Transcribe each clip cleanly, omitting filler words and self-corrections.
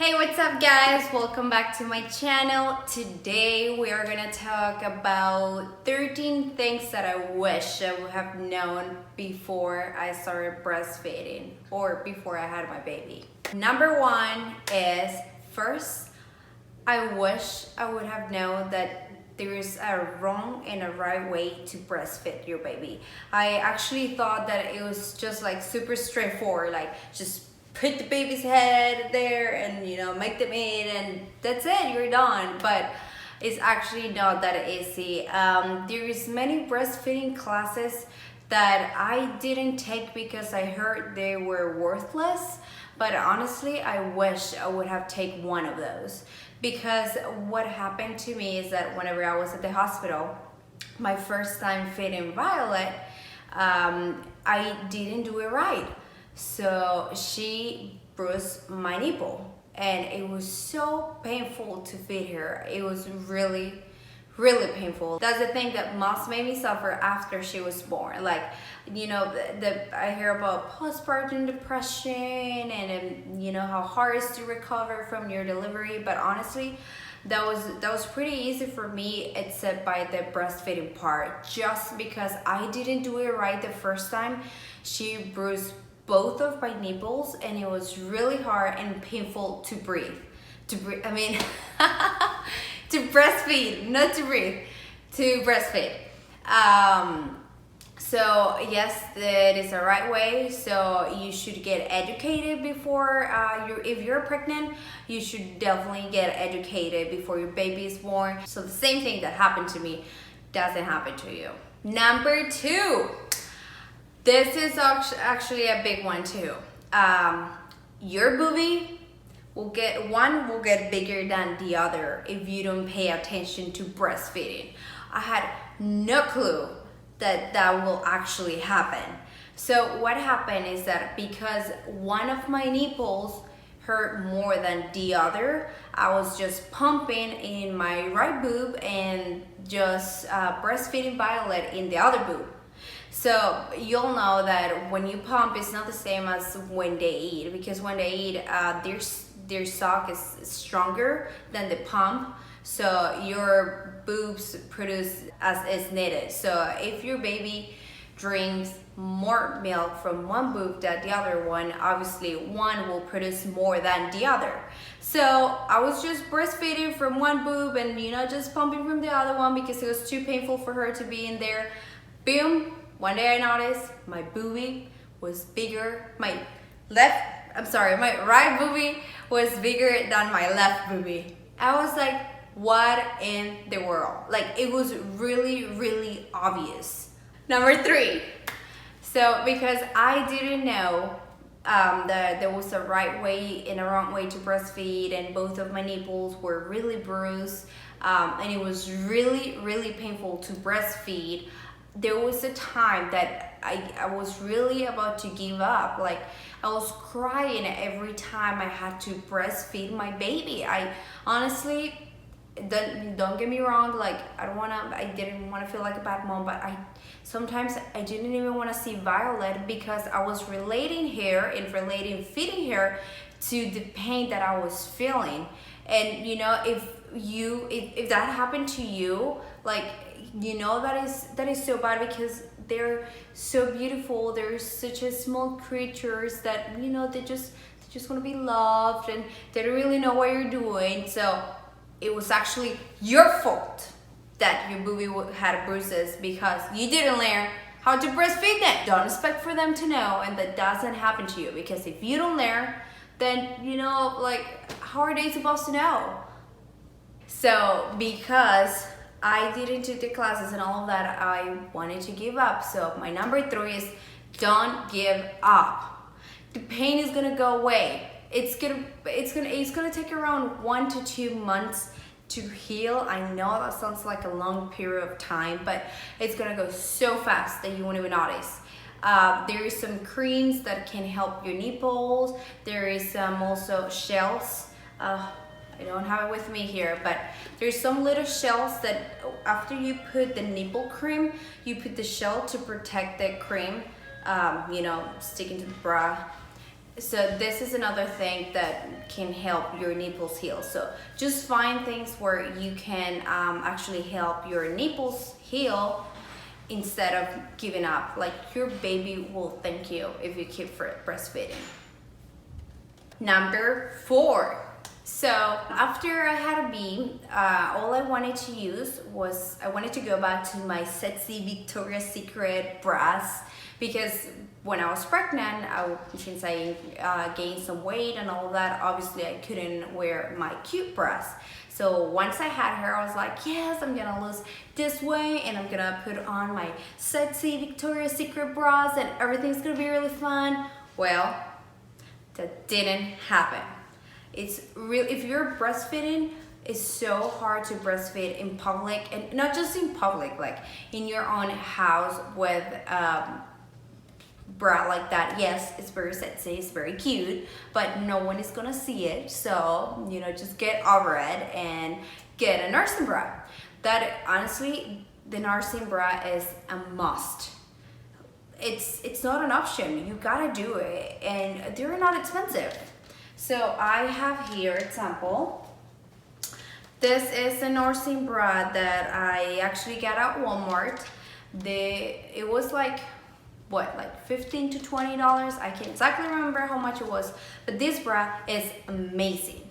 Hey, what's up guys? Welcome back to my channel. Today we are gonna talk about 13 things that I wish I would have known before I started breastfeeding or before I had my baby. Number one is, first, I wish I would have known that there is a wrong and a right way to breastfeed your baby. I actually thought that it was just like super straightforward, like just put the baby's head there and make them eat and that's it, you're done. But it's actually not that easy. There is many breastfeeding classes that I didn't take because I heard they were worthless, but honestly I wish I would have taken one of those, because what happened to me is that whenever I was at the hospital my first time feeding Violet, I didn't do it right. So she bruised my nipple and it was so painful to feed her. It was really painful. That's the thing that most made me suffer after she was born. Like, I hear about postpartum depression and how hard it is to recover from your delivery, but honestly that was pretty easy for me, except by the breastfeeding part. Just because I didn't do it right the first time, she bruised both of my nipples and it was really hard and painful to breathe. I mean, to breastfeed, not to breathe, to breastfeed. So yes, that is the right way. So you should get educated before if you're pregnant, you should definitely get educated before your baby is born. So the same thing that happened to me doesn't happen to you. Number two. This is actually a big one too. Your boobie will get bigger than the other if you don't pay attention to breastfeeding. I had no clue that will actually happen. So what happened is that because one of my nipples hurt more than the other, I was just pumping in my right boob and just breastfeeding Violet in the other boob. So you'll know that when you pump, it's not the same as when they eat, because when they eat, their suck is stronger than the pump, so your boobs produce as is needed. So if your baby drinks more milk from one boob than the other one, obviously one will produce more than the other. So I was just breastfeeding from one boob and just pumping from the other one because it was too painful for her to be in there. Boom. One day I noticed my boobie was bigger. My right boobie was bigger than my left boobie. I was like, what in the world? Like, it was really obvious. Number three. So because I didn't know that there was a right way and a wrong way to breastfeed, and both of my nipples were really bruised, and it was really painful to breastfeed. There was a time that I was really about to give up. Like, I was crying every time I had to breastfeed my baby. I honestly, don't get me wrong, like I didn't want to feel like a bad mom, but sometimes I didn't even want to see Violet because I was relating feeding her to the pain that I was feeling. And if that happened to you, like, that is so bad, because they're so beautiful. They're such a small creatures that they just want to be loved, and they don't really know what you're doing. So it was actually your fault that your boobie had bruises because you didn't learn how to breastfeed them. Don't expect for them to know, and that doesn't happen to you, because if you don't learn, then like, how are they supposed to know? So because I didn't take the classes and all of that, I wanted to give up. So my number three is, don't give up. The pain is gonna go away. It's gonna take around 1 to 2 months to heal. I know that sounds like a long period of time, but it's gonna go so fast that you won't even notice. There is some creams that can help your nipples. There is also shells. I don't have it with me here, but there's some little shells that after you put the nipple cream, you put the shell to protect the cream, sticking to the bra. So this is another thing that can help your nipples heal. So just find things where you can actually help your nipples heal instead of giving up. Like your baby will thank you if you keep breastfeeding. Number 4. So after I had a bee, all I wanted to use was, I wanted to go back to my sexy Victoria's Secret bras, because when I was pregnant, since I gained some weight and all of that, obviously I couldn't wear my cute bras. So once I had her, I was like, yes, I'm gonna lose this weight and I'm gonna put on my sexy Victoria's Secret bras and everything's gonna be really fun. Well, that didn't happen. It's real. If you're breastfeeding, it's so hard to breastfeed in public, and not just in public, like in your own house with bra like that. Yes, it's very sexy, it's very cute, but no one is gonna see it. So, you know, just get over it and get a nursing bra. That honestly, the nursing bra is a must. It's not an option. You gotta do it, and they're not expensive. So I have here example. This is a nursing bra that I actually got at Walmart. It was like, what, like $15 to $20? I can't exactly remember how much it was, but this bra is amazing.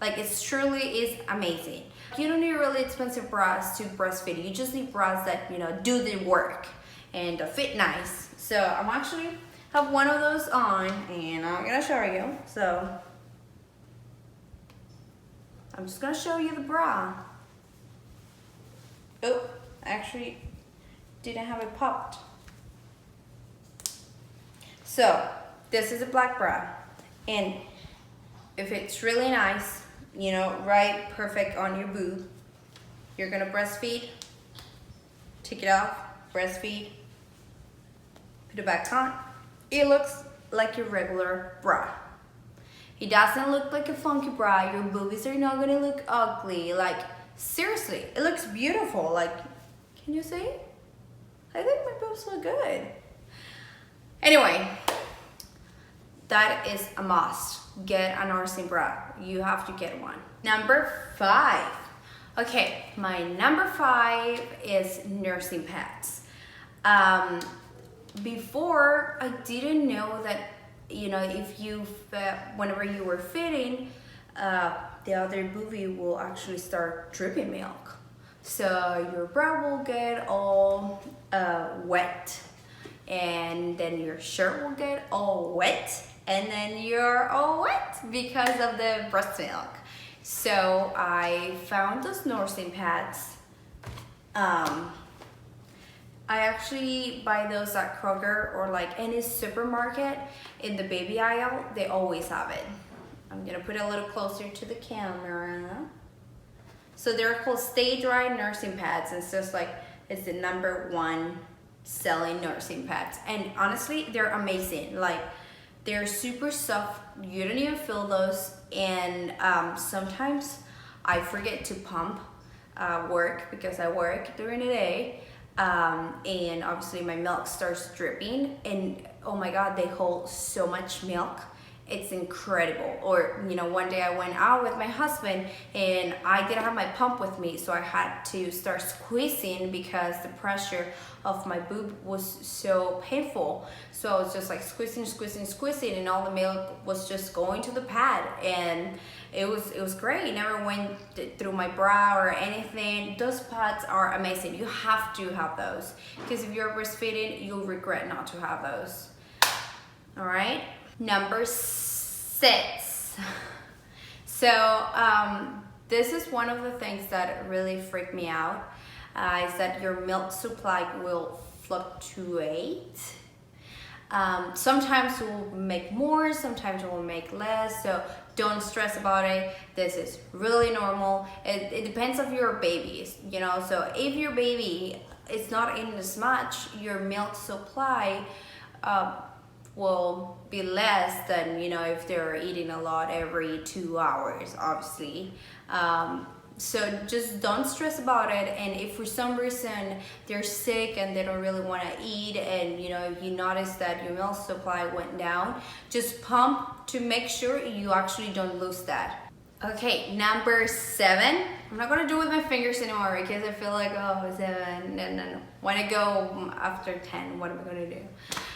Like, it truly is amazing. You don't need really expensive bras to breastfeed. You just need bras that, you know, do the work and fit nice. So I'm actually have one of those on, and I'm gonna show you. So I'm just gonna show you the bra. Oh, actually didn't have it popped. So this is a black bra, and if it's really nice, you know, right, perfect on your boob, you're gonna breastfeed, take it off, breastfeed, put it back on. It looks like your regular bra. It doesn't look like a funky bra. Your boobies are not gonna look ugly. Like, seriously, it looks beautiful. Like, can you see? I think my boobs look good. Anyway, that is a must. Get a nursing bra. You have to get one. Number 5. Okay, my number 5 is nursing pads. Before, I didn't know that, you know, if you, whenever you were feeding, the other boobie will actually start dripping milk. So your bra will get all wet, and then your shirt will get all wet, and then you're all wet because of the breast milk. So I found those nursing pads. I actually buy those at Kroger or like any supermarket. In the baby aisle, they always have it. I'm gonna put it a little closer to the camera. So they're called Stay Dry nursing pads, and it's just like, it's the #1 selling nursing pads. And honestly, they're amazing. Like, they're super soft. You don't even feel those. And sometimes I forget to pump work because I work during the day. And obviously my milk starts dripping, and oh my god, they hold so much milk. It's incredible. Or, you know, one day I went out with my husband and I didn't have my pump with me, so I had to start squeezing because the pressure of my boob was so painful. So I was just like squeezing, and all the milk was just going to the pad, and it was great. It never went through my bra or anything. Those pads are amazing. You have to have those, because if you're breastfeeding, you'll regret not to have those. All right. Number 6. So this is one of the things that really freaked me out, is that your milk supply will fluctuate. Sometimes it will make more, sometimes it will make less, so don't stress about it. This is really normal. It depends on your babies, you know. So if your baby is not eating as much, your milk supply will be less than, you know, if they're eating a lot every 2 hours, obviously. So just don't stress about it. And if for some reason they're sick and they don't really want to eat, and you know, if you notice that your milk supply went down, just pump to make sure you actually don't lose that. Okay, number 7. I'm not gonna do it with my fingers anymore because I feel like, oh, 7, no. When I go after 10, what am I gonna do?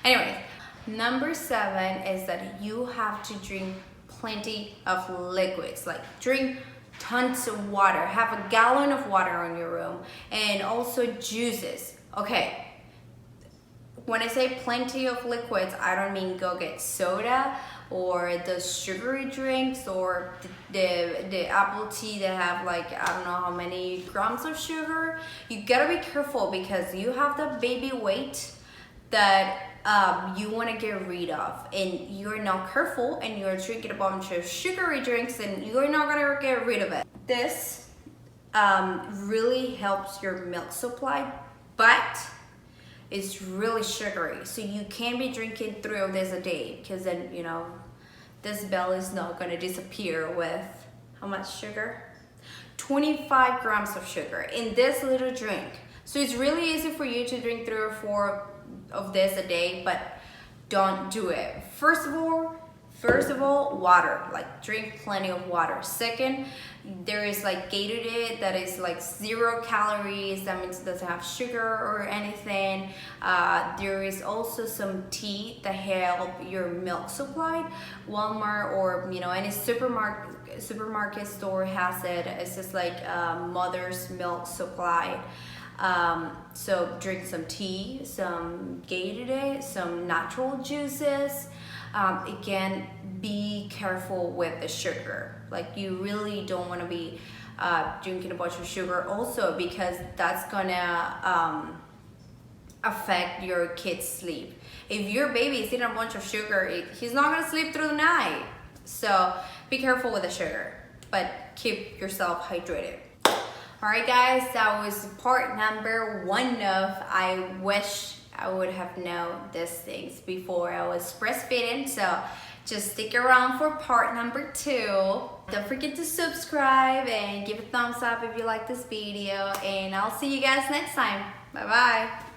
Anyway, number 7 is that you have to drink plenty of liquids. Like drink tons of water. Have a gallon of water in your room, and also juices. Okay. When I say plenty of liquids, I don't mean go get soda or the sugary drinks or the apple tea that have like, I don't know how many grams of sugar. You gotta be careful because you have the baby weight that you want to get rid of, and you're not careful and you're drinking a bunch of sugary drinks and you're not gonna get rid of it. This really helps your milk supply, but it's really sugary, so you can't be drinking 3 of this a day because then, you know, this belly is not gonna disappear with how much sugar? 25 grams of sugar in this little drink. So it's really easy for you to drink 3 or 4 of this a day, but don't do it. First of all, water. Like drink plenty of water. Second, there is like Gatorade that is like 0 calories. That means it doesn't have sugar or anything. There is also some tea that help your milk supply. Walmart or, you know, any supermarket store has it. It's just like mother's milk supply. So drink some tea, some Gatorade, some natural juices. Again, be careful with the sugar. Like you really don't want to be drinking a bunch of sugar also, because that's gonna affect your kid's sleep. If your baby is eating a bunch of sugar, he's not gonna sleep through the night. So be careful with the sugar, but keep yourself hydrated. Alright guys, that was part number 1 of I wish I would have known these things before I was breastfeeding. So just stick around for part number 2. Don't forget to subscribe and give a thumbs up if you like this video, and I'll see you guys next time. Bye bye.